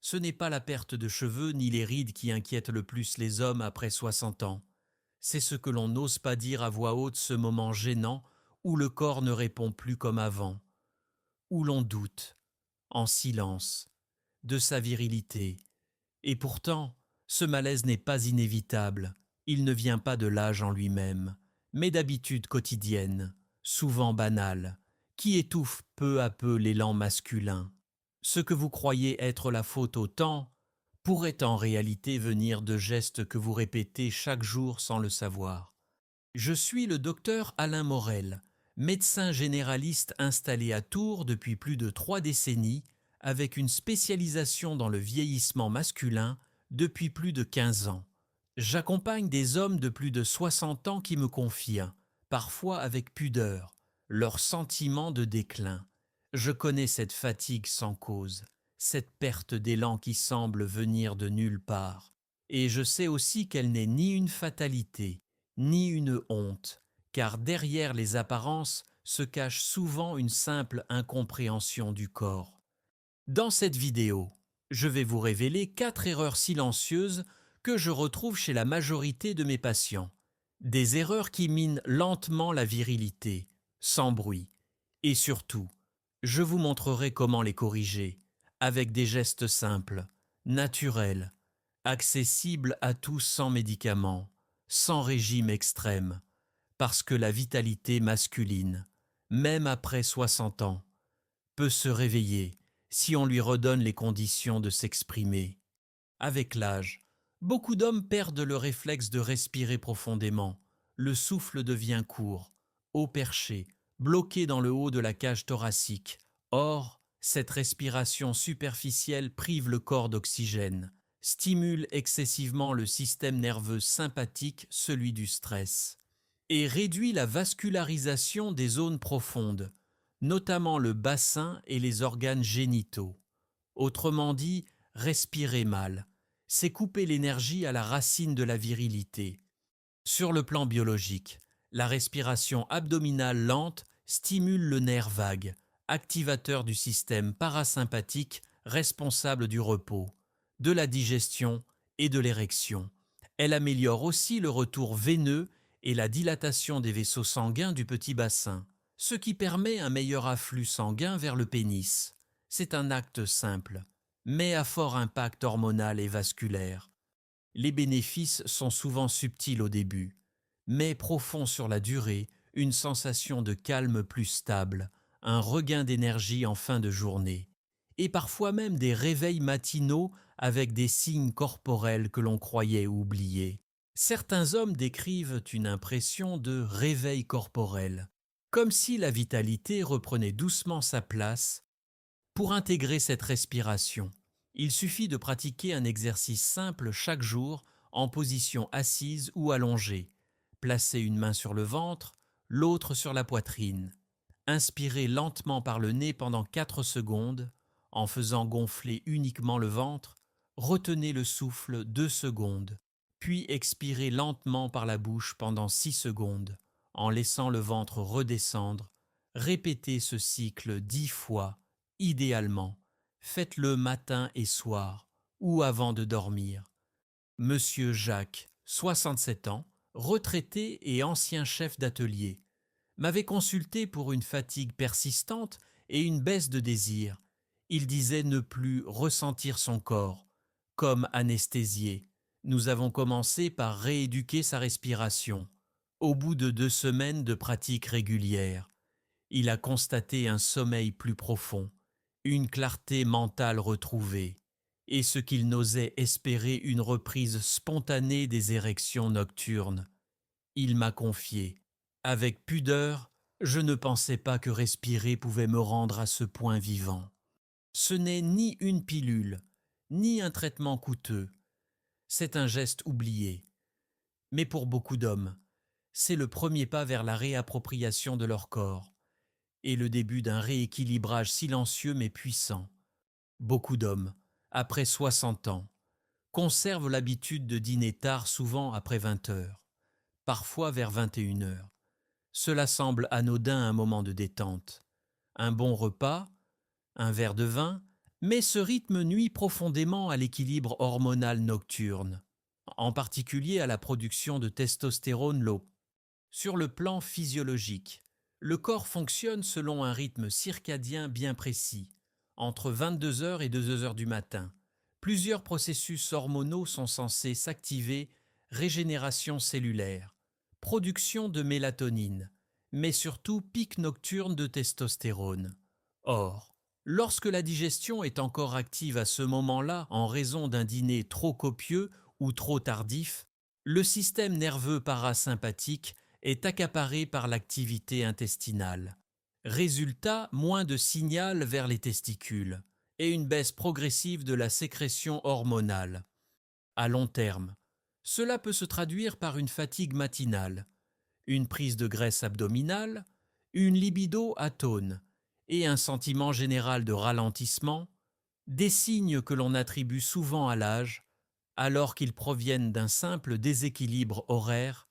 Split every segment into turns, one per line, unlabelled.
Ce n'est pas la perte de cheveux ni les rides qui inquiètent le plus les hommes après 60 ans. C'est ce que l'on n'ose pas dire à voix haute, ce moment gênant où le corps ne répond plus comme avant, où l'on doute, en silence, de sa virilité. Et pourtant, ce malaise n'est pas inévitable, il ne vient pas de l'âge en lui-même, mais d'habitudes quotidiennes, souvent banales, qui étouffent peu à peu l'élan masculin. Ce que vous croyez être la faute au temps pourrait en réalité venir de gestes que vous répétez chaque jour sans le savoir. Je suis le docteur Alain Morel, médecin généraliste installé à Tours depuis plus de 3 décennies, avec une spécialisation dans le vieillissement masculin depuis plus de 15 ans. J'accompagne des hommes de plus de 60 ans qui me confient, parfois avec pudeur, leur sentiment de déclin. Je connais cette fatigue sans cause, cette perte d'élan qui semble venir de nulle part. Et je sais aussi qu'elle n'est ni une fatalité, ni une honte, car derrière les apparences se cache souvent une simple incompréhension du corps. Dans cette vidéo, je vais vous révéler 4 erreurs silencieuses que je retrouve chez la majorité de mes patients. Des erreurs qui minent lentement la virilité, sans bruit. Et surtout, je vous montrerai comment les corriger, avec des gestes simples, naturels, accessibles à tous sans médicaments, sans régime extrême, parce que la vitalité masculine, même après 60 ans, peut se réveiller si on lui redonne les conditions de s'exprimer. Avec l'âge, beaucoup d'hommes perdent le réflexe de respirer profondément. Le souffle devient court, haut perché, bloqué dans le haut de la cage thoracique. Or, cette respiration superficielle prive le corps d'oxygène, stimule excessivement le système nerveux sympathique, celui du stress, et réduit la vascularisation des zones profondes, notamment le bassin et les organes génitaux. Autrement dit, respirer mal, c'est couper l'énergie à la racine de la virilité. Sur le plan biologique, la respiration abdominale lente stimule le nerf vague, activateur du système parasympathique responsable du repos, de la digestion et de l'érection. Elle améliore aussi le retour veineux et la dilatation des vaisseaux sanguins du petit bassin, ce qui permet un meilleur afflux sanguin vers le pénis. C'est un acte simple, mais à fort impact hormonal et vasculaire. Les bénéfices sont souvent subtils au début, mais profonds sur la durée, une sensation de calme plus stable, un regain d'énergie en fin de journée, et parfois même des réveils matinaux avec des signes corporels que l'on croyait oubliés. Certains hommes décrivent une impression de réveil corporel, comme si la vitalité reprenait doucement sa place. Pour intégrer cette respiration, il suffit de pratiquer un exercice simple chaque jour en position assise ou allongée. Placez une main sur le ventre, l'autre sur la poitrine. Inspirez lentement par le nez pendant 4 secondes, en faisant gonfler uniquement le ventre. Retenez le souffle 2 secondes, puis expirez lentement par la bouche pendant 6 secondes, en laissant le ventre redescendre. Répétez ce cycle 10 fois, idéalement. Faites-le matin et soir, ou avant de dormir. Monsieur Jacques, 67 ans, retraité et ancien chef d'atelier, m'avait consulté pour une fatigue persistante et une baisse de désir. Il disait ne plus ressentir son corps, comme anesthésié. Nous avons commencé par rééduquer sa respiration. Au bout de 2 semaines de pratique régulière, il a constaté un sommeil plus profond, une clarté mentale retrouvée, et ce qu'il n'osait espérer, une reprise spontanée des érections nocturnes. Il m'a confié: avec pudeur, je ne pensais pas que respirer pouvait me rendre à ce point vivant. Ce n'est ni une pilule, ni un traitement coûteux. C'est un geste oublié. Mais pour beaucoup d'hommes, c'est le premier pas vers la réappropriation de leur corps et le début d'un rééquilibrage silencieux mais puissant. Beaucoup d'hommes, après 60 ans, conservent l'habitude de dîner tard, souvent après 20 heures, parfois vers 21 heures. Cela semble anodin, un moment de détente. Un bon repas, un verre de vin, Mais ce rythme nuit profondément à l'équilibre hormonal nocturne, en particulier à la production de testostérone low. Sur le plan physiologique, le corps fonctionne selon un rythme circadien bien précis, entre 22 heures et 2 heures du matin. Plusieurs processus hormonaux sont censés s'activer: régénération cellulaire, production de mélatonine, mais surtout pic nocturne de testostérone. Or, lorsque la digestion est encore active à ce moment-là en raison d'un dîner trop copieux ou trop tardif, le système nerveux parasympathique est accaparé par l'activité intestinale. Résultat, moins de signal vers les testicules et une baisse progressive de la sécrétion hormonale. À long terme, cela peut se traduire par une fatigue matinale, une prise de graisse abdominale, une libido atone et un sentiment général de ralentissement, des signes que l'on attribue souvent à l'âge, alors qu'ils proviennent d'un simple déséquilibre horaire.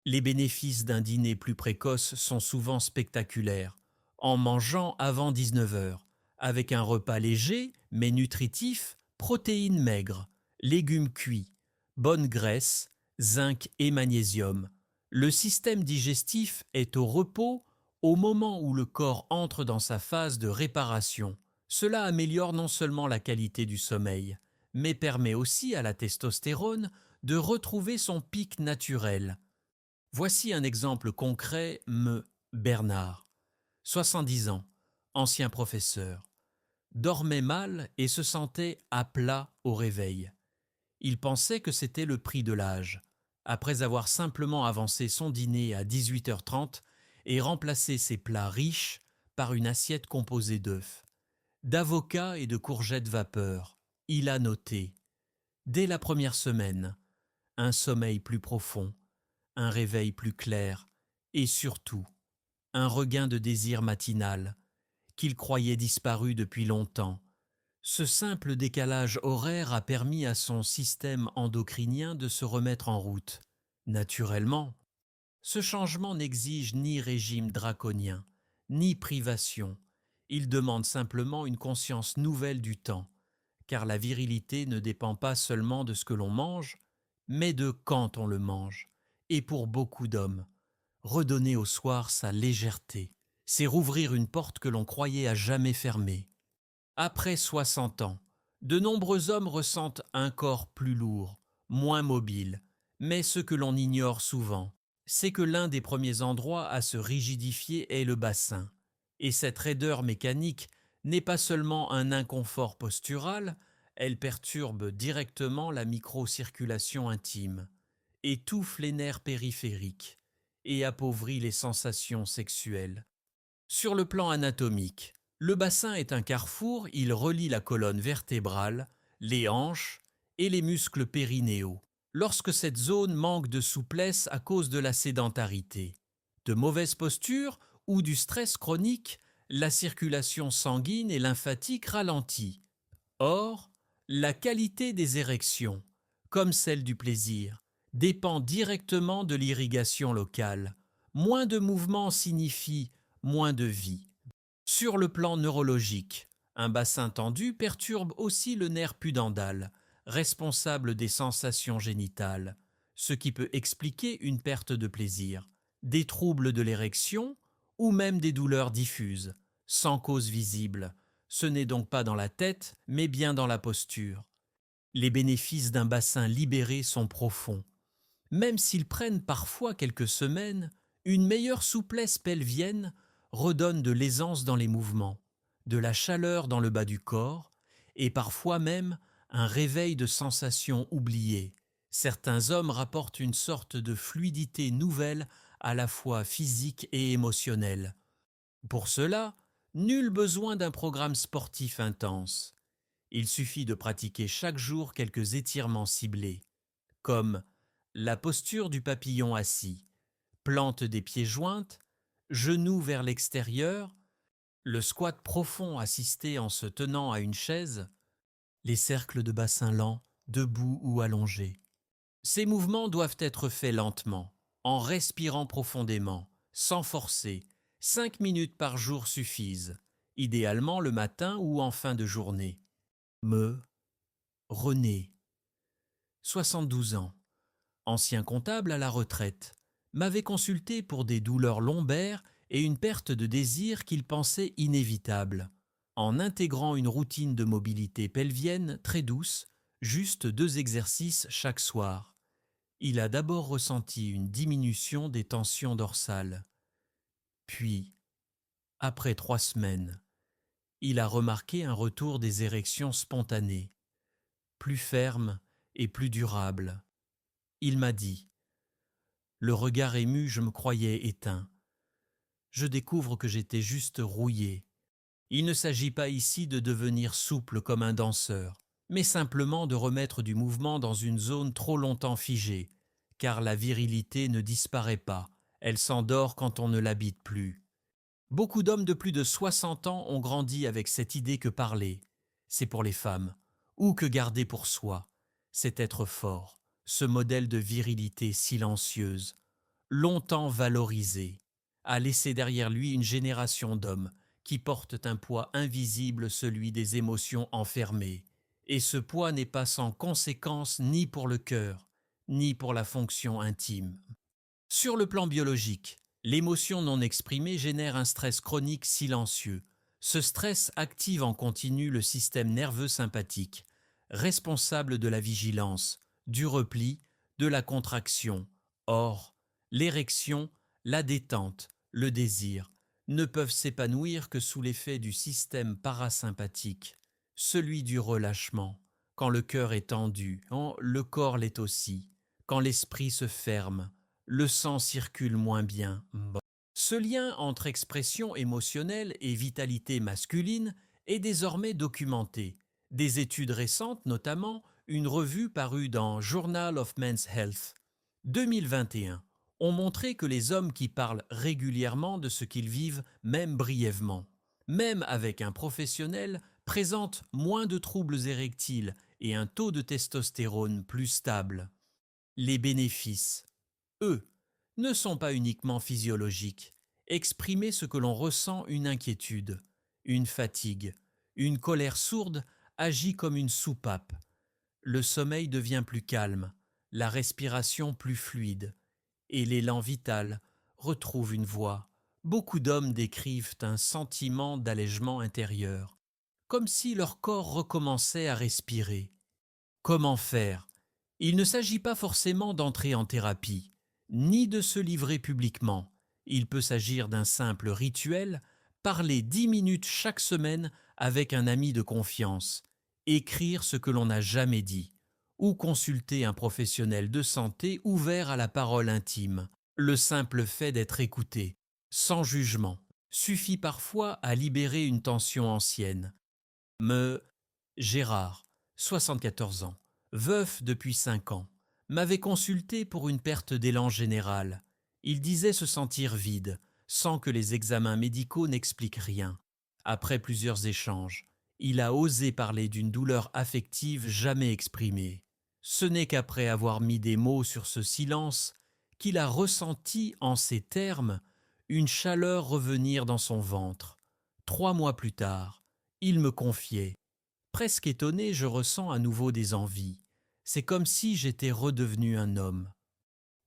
Les bénéfices d'un dîner plus précoce sont souvent spectaculaires, en mangeant avant 19 heures, avec un repas léger mais nutritif, protéines maigres, légumes cuits, bonne graisse, zinc et magnésium. Le système digestif est au repos au moment où le corps entre dans sa phase de réparation. Cela améliore non seulement la qualité du sommeil, mais permet aussi à la testostérone de retrouver son pic naturel. Voici un exemple concret: Bernard, 70 ans, ancien professeur, dormait mal et se sentait à plat au réveil. Il pensait que c'était le prix de l'âge, après avoir simplement avancé son dîner à 18h30 et remplacé ses plats riches par une assiette composée d'œufs, d'avocats et de courgettes vapeur. Il a noté, dès la première semaine, un sommeil plus profond, un réveil plus clair et surtout un regain de désir matinal qu'il croyait disparu depuis longtemps. Ce simple décalage horaire a permis à son système endocrinien de se remettre en route. Naturellement, ce changement n'exige ni régime draconien, ni privation. Il demande simplement une conscience nouvelle du temps, car la virilité ne dépend pas seulement de ce que l'on mange, mais de quand on le mange. Et pour beaucoup d'hommes, redonner au soir sa légèreté, c'est rouvrir une porte que l'on croyait à jamais fermée. Après 60 ans, de nombreux hommes ressentent un corps plus lourd, moins mobile, mais ce que l'on ignore souvent, c'est que l'un des premiers endroits à se rigidifier est le bassin. Et cette raideur mécanique n'est pas seulement un inconfort postural, elle perturbe directement la microcirculation intime, étouffe les nerfs périphériques et appauvrit les sensations sexuelles. Sur le plan anatomique, le bassin est un carrefour, il relie la colonne vertébrale, les hanches et les muscles périnéaux. Lorsque cette zone manque de souplesse à cause de la sédentarité, de mauvaise posture ou du stress chronique, la circulation sanguine et lymphatique ralentit. Or, la qualité des érections, comme celle du plaisir, dépend directement de l'irrigation locale. Moins de mouvement signifie moins de vie. Sur le plan neurologique, un bassin tendu perturbe aussi le nerf pudendal, responsable des sensations génitales, ce qui peut expliquer une perte de plaisir, des troubles de l'érection ou même des douleurs diffuses, sans cause visible. Ce n'est donc pas dans la tête, mais bien dans la posture. Les bénéfices d'un bassin libéré sont profonds. Même s'ils prennent parfois quelques semaines, une meilleure souplesse pelvienne redonne de l'aisance dans les mouvements, de la chaleur dans le bas du corps et parfois même un réveil de sensations oubliées. Certains hommes rapportent une sorte de fluidité nouvelle à la fois physique et émotionnelle. Pour cela, nul besoin d'un programme sportif intense. Il suffit de pratiquer chaque jour quelques étirements ciblés, comme la posture du papillon assis, plante des pieds jointes, genoux vers l'extérieur, le squat profond assisté en se tenant à une chaise, les cercles de bassin lents, debout ou allongés. Ces mouvements doivent être faits lentement, en respirant profondément, sans forcer. 5 minutes par jour suffisent. idéalement le matin ou en fin de journée. Me, René, 72 ans, ancien comptable à la retraite, m'avait consulté pour des douleurs lombaires et une perte de désir qu'il pensait inévitable. En intégrant une routine de mobilité pelvienne très douce, juste 2 exercices chaque soir, il a d'abord ressenti une diminution des tensions dorsales. Puis, après 3 semaines, il a remarqué un retour des érections spontanées, plus fermes et plus durables. Il m'a dit, le regard ému, je me croyais éteint. Je découvre que j'étais juste rouillé. Il ne s'agit pas ici de devenir souple comme un danseur, mais simplement de remettre du mouvement dans une zone trop longtemps figée, car la virilité ne disparaît pas, elle s'endort quand on ne l'habite plus. Beaucoup d'hommes de plus de 60 ans ont grandi avec cette idée que parler, c'est pour les femmes, ou que garder pour soi, c'est être fort, ce modèle de virilité silencieuse, longtemps valorisé, a laissé derrière lui une génération d'hommes qui portent un poids invisible, celui des émotions enfermées. Et ce poids n'est pas sans conséquence ni pour le cœur, ni pour la fonction intime. Sur le plan biologique, l'émotion non exprimée génère un stress chronique silencieux. Ce stress active en continu le système nerveux sympathique, responsable de la vigilance, du repli, de la contraction. Or, l'érection, la détente, le désir ne peuvent s'épanouir que sous l'effet du système parasympathique, celui du relâchement, quand le cœur est tendu, quand le corps l'est aussi, quand l'esprit se ferme, le sang circule moins bien. Ce lien entre expression émotionnelle et vitalité masculine est désormais documenté. Des études récentes, notamment une revue parue dans Journal of Men's Health 2021, ont montré que les hommes qui parlent régulièrement de ce qu'ils vivent, même brièvement, même avec un professionnel, présentent moins de troubles érectiles et un taux de testostérone plus stable. Les bénéfices, eux, ne sont pas uniquement physiologiques. Exprimer ce que l'on ressent, une inquiétude, une fatigue, une colère sourde agit comme une soupape. Le sommeil devient plus calme, la respiration plus fluide, et l'élan vital retrouve une voix. Beaucoup d'hommes décrivent un sentiment d'allègement intérieur, comme si leur corps recommençait à respirer. Comment faire? Il ne s'agit pas forcément d'entrer en thérapie, ni de se livrer publiquement. Il peut s'agir d'un simple rituel, parler 10 minutes chaque semaine avec un ami de confiance, écrire ce que l'on n'a jamais dit, ou consulter un professionnel de santé ouvert à la parole intime. Le simple fait d'être écouté, sans jugement, suffit parfois à libérer une tension ancienne. Gérard, 74 ans, veuf depuis 5 ans, m'avait consulté pour une perte d'élan général. Il disait se sentir vide, sans que les examens médicaux n'expliquent rien. Après plusieurs échanges, il a osé parler d'une douleur affective jamais exprimée. Ce n'est qu'après avoir mis des mots sur ce silence qu'il a ressenti en ces termes une chaleur revenir dans son ventre. 3 mois plus tard, il me confiait: presque étonné, je ressens à nouveau des envies. C'est comme si j'étais redevenu un homme.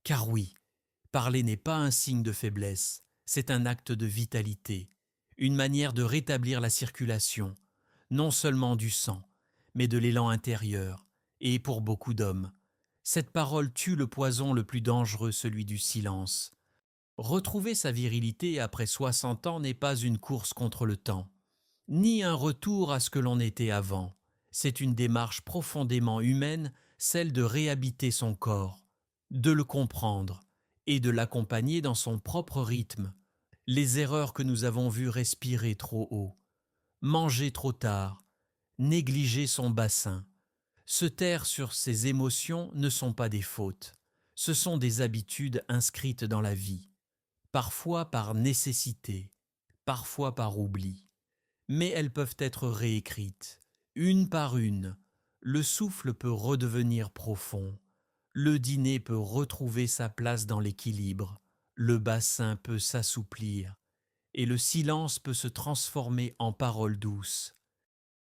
Car oui, parler n'est pas un signe de faiblesse, c'est un acte de vitalité, une manière de rétablir la circulation, non seulement du sang, mais de l'élan intérieur, et pour beaucoup d'hommes. Cette parole tue le poison le plus dangereux, celui du silence. Retrouver sa virilité après 60 ans n'est pas une course contre le temps, ni un retour à ce que l'on était avant. C'est une démarche profondément humaine, celle de réhabiter son corps, de le comprendre et de l'accompagner dans son propre rythme. Les erreurs que nous avons vues: respirer trop haut, manger trop tard, négliger son bassin, se taire sur ses émotions ne sont pas des fautes. Ce sont des habitudes inscrites dans la vie, parfois par nécessité, parfois par oubli. Mais elles peuvent être réécrites, une par une. Le souffle peut redevenir profond, le dîner peut retrouver sa place dans l'équilibre, le bassin peut s'assouplir, et le silence peut se transformer en paroles douces.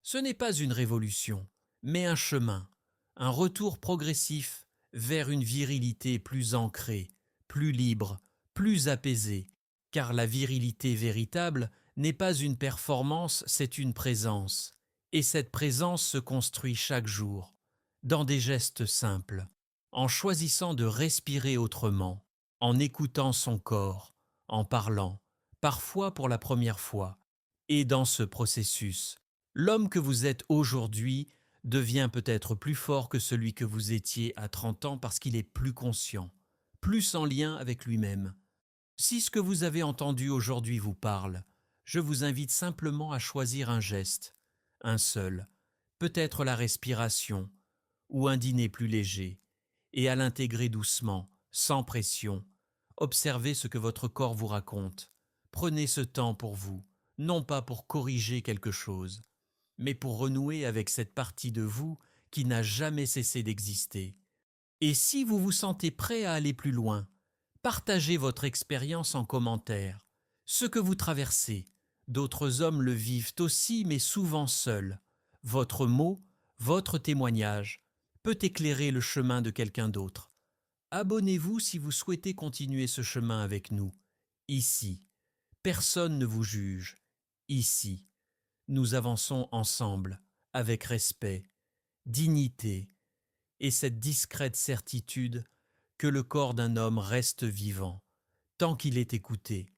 Ce n'est pas une révolution, mais un chemin, un retour progressif vers une virilité plus ancrée, plus libre, plus apaisée, car la virilité véritable n'est pas une performance, c'est une présence, et cette présence se construit chaque jour, dans des gestes simples, en choisissant de respirer autrement, en écoutant son corps, en parlant, parfois pour la première fois, et dans ce processus, l'homme que vous êtes aujourd'hui devient peut-être plus fort que celui que vous étiez à 30 ans parce qu'il est plus conscient, plus en lien avec lui-même. Si ce que vous avez entendu aujourd'hui vous parle, je vous invite simplement à choisir un geste, un seul, peut-être la respiration ou un dîner plus léger, et à l'intégrer doucement, sans pression. Observez ce que votre corps vous raconte. Prenez ce temps pour vous, non pas pour corriger quelque chose, mais pour renouer avec cette partie de vous qui n'a jamais cessé d'exister. Et si vous vous sentez prêt à aller plus loin, partagez votre expérience en commentaire. Ce que vous traversez, d'autres hommes le vivent aussi, mais souvent seuls. Votre mot, votre témoignage, peut éclairer le chemin de quelqu'un d'autre. Abonnez-vous si vous souhaitez continuer ce chemin avec nous. Ici, personne ne vous juge. Ici, nous avançons ensemble, avec respect, dignité et cette discrète certitude que le corps d'un homme reste vivant, tant qu'il est écouté,